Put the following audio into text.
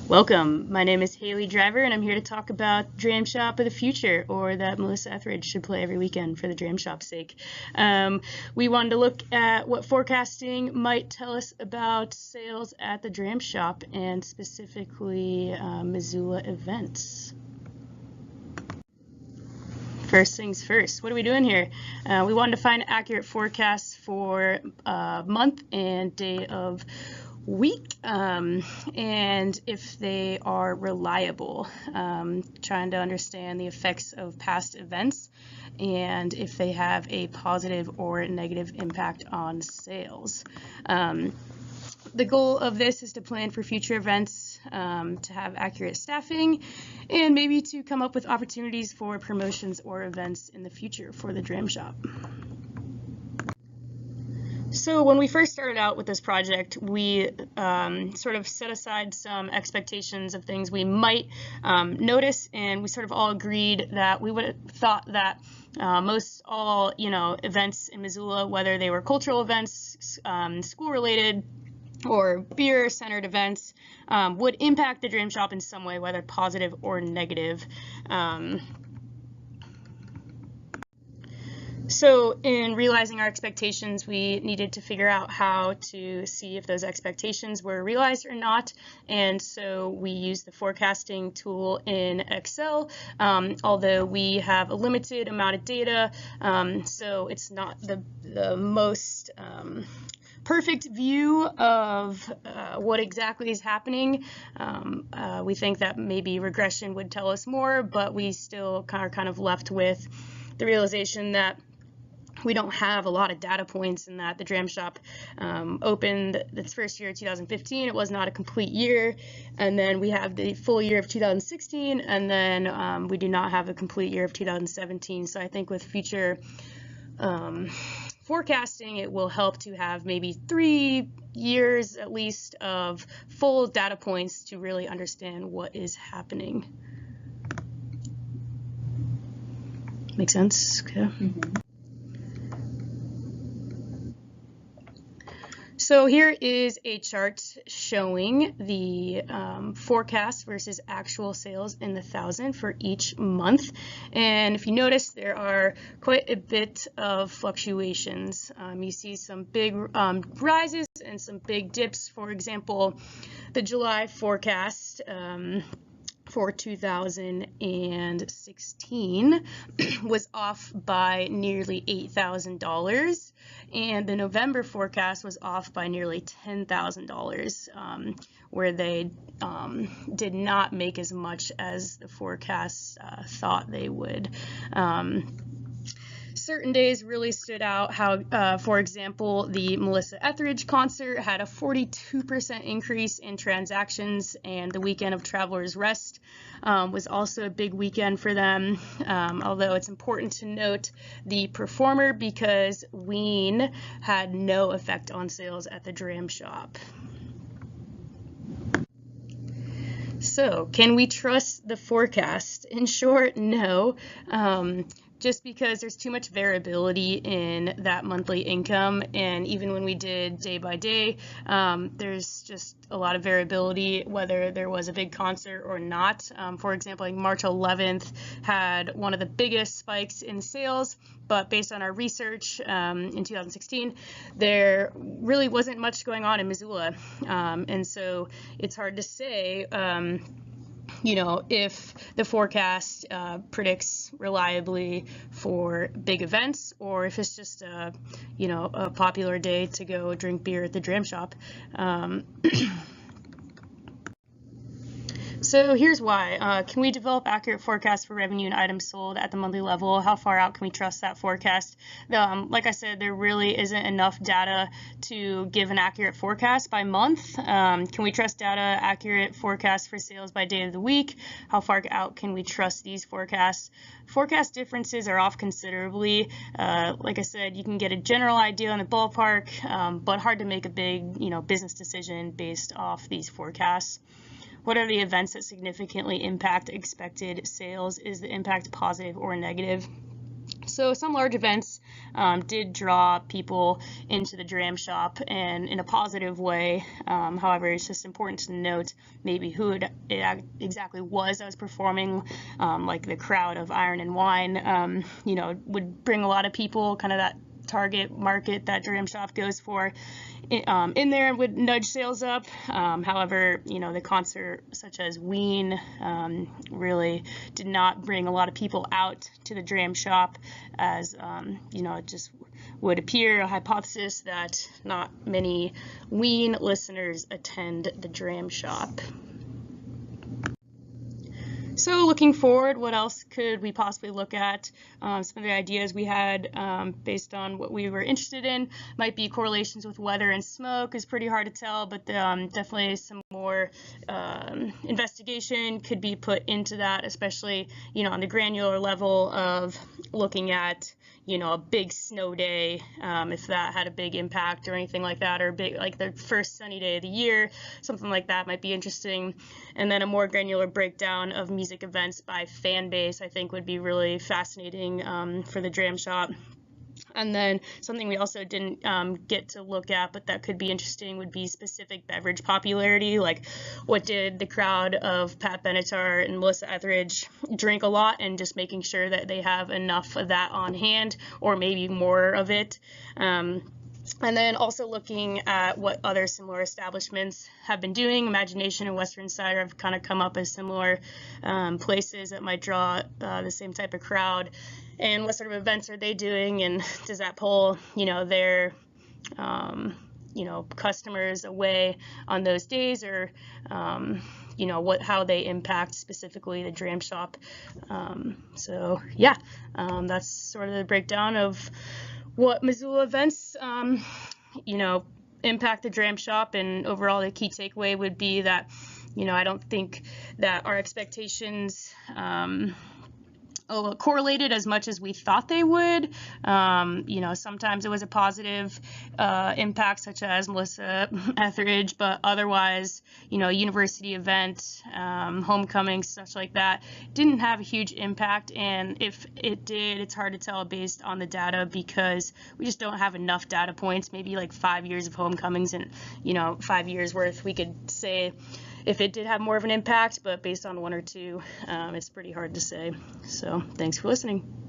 Welcome. My name is Haley Driver, and I'm here to talk about Dram Shop of the future, or that Melissa Etheridge should play every weekend for the Dram Shop's sake. We wanted to look at what forecasting might tell us about sales at the Dram Shop, and specifically Missoula events. First things first, what are we doing here? We wanted to find accurate forecasts for month and day of week, and if they are reliable, trying to understand the effects of past events and if they have a positive or negative impact on sales. The goal of this is to plan for future events, to have accurate staffing, and maybe to come up with opportunities for promotions or events in the future for the Dram Shop. So when we first started out with this project, we sort of set aside some expectations of things we might notice, and we sort of all agreed that we would have thought that most all events in Missoula, whether they were cultural events, school-related, or beer-centered events, would impact the Dram Shop in some way, whether positive or negative. So in realizing our expectations, we needed to figure out how to see if those expectations were realized or not. And so we used the forecasting tool in Excel, although we have a limited amount of data, so it's not the most perfect view of what exactly is happening. We think that maybe regression would tell us more, but we still are kind of left with the realization that we don't have a lot of data points, and that the Dram Shop opened its first year, 2015. It was not a complete year. And then we have the full year of 2016, and then we do not have a complete year of 2017. So I think with future forecasting, it will help to have maybe 3 years at least of full data points to really understand what is happening. Make sense? Okay. Mm-hmm. So here is a chart showing the forecast versus actual sales in the thousand for each month. And if you notice, there are quite a bit of fluctuations. You see some big rises and some big dips. For example, the July forecast for 2016 was off by nearly $8,000, and the November forecast was off by nearly $10,000, where they did not make as much as the forecasts thought they would. Certain days really stood out. How, for example, the Melissa Etheridge concert had a 42% increase in transactions, and the weekend of Travelers Rest was also a big weekend for them. Although it's important to note the performer, because Ween had no effect on sales at the Dram Shop. So, can we trust the forecast? In short, no. Just because there's too much variability in that monthly income, and even when we did day by day, there's just a lot of variability whether there was a big concert or not. For example, like March 11th had one of the biggest spikes in sales, but based on our research in 2016, there really wasn't much going on in Missoula, and so it's hard to say if the forecast predicts reliably for big events, or if it's just a popular day to go drink beer at the Dram Shop. So here's why. Can we develop accurate forecasts for revenue and items sold at the monthly level? How far out can we trust that forecast? Like I said, there really isn't enough data to give an accurate forecast by month. Can we trust data accurate forecasts for sales by day of the week? How far out can we trust these forecasts? Forecast differences are off considerably. Like I said, you can get a general idea in the ballpark, but hard to make a big business decision based off these forecasts. What are the events that significantly impact expected sales? Is the impact positive or negative? So some large events did draw people into the Dram shop, and in a positive way. However, it's just important to note maybe who it exactly was that was performing, like the crowd of Iron and Wine, would bring a lot of people, kind of that target market that Dram shop goes for, in there, and would nudge sales up. However, the concert such as Ween really did not bring a lot of people out to the Dram shop, as it just would appear, a hypothesis that not many Ween listeners attend the Dram shop. So looking forward, what else could we possibly look at? Some of the ideas we had based on what we were interested in might be correlations with weather and smoke. Is pretty hard to tell, but definitely some more investigation could be put into that, especially on the granular level of looking at a big snow day, if that had a big impact or anything like that, or big, like the first sunny day of the year, something like that might be interesting. And then a more granular breakdown of music events by fan base, I think, would be really fascinating for the Dram shop. And then something we also didn't get to look at, but that could be interesting, would be specific beverage popularity. Like, what did the crowd of Pat Benatar and Melissa Etheridge drink a lot, and just making sure that they have enough of that on hand, or maybe more of it. And then also looking at what other similar establishments have been doing. Imagination and Western Cider have kind of come up as similar places that might draw the same type of crowd. And what sort of events are they doing? And does that pull, their, customers away on those days, or, how they impact specifically the Dram shop. That's sort of the breakdown of what Missoula events, impact the Dram shop. And overall, the key takeaway would be that, I don't think that our expectations correlated as much as we thought they would. Sometimes it was a positive impact, such as Melissa Etheridge, but otherwise, university event, homecoming, such like that, didn't have a huge impact. And if it did, it's hard to tell based on the data, because we just don't have enough data points. Maybe like 5 years of homecomings and 5 years worth, we could say if it did have more of an impact, but based on 1 or 2, it's pretty hard to say. So thanks for listening.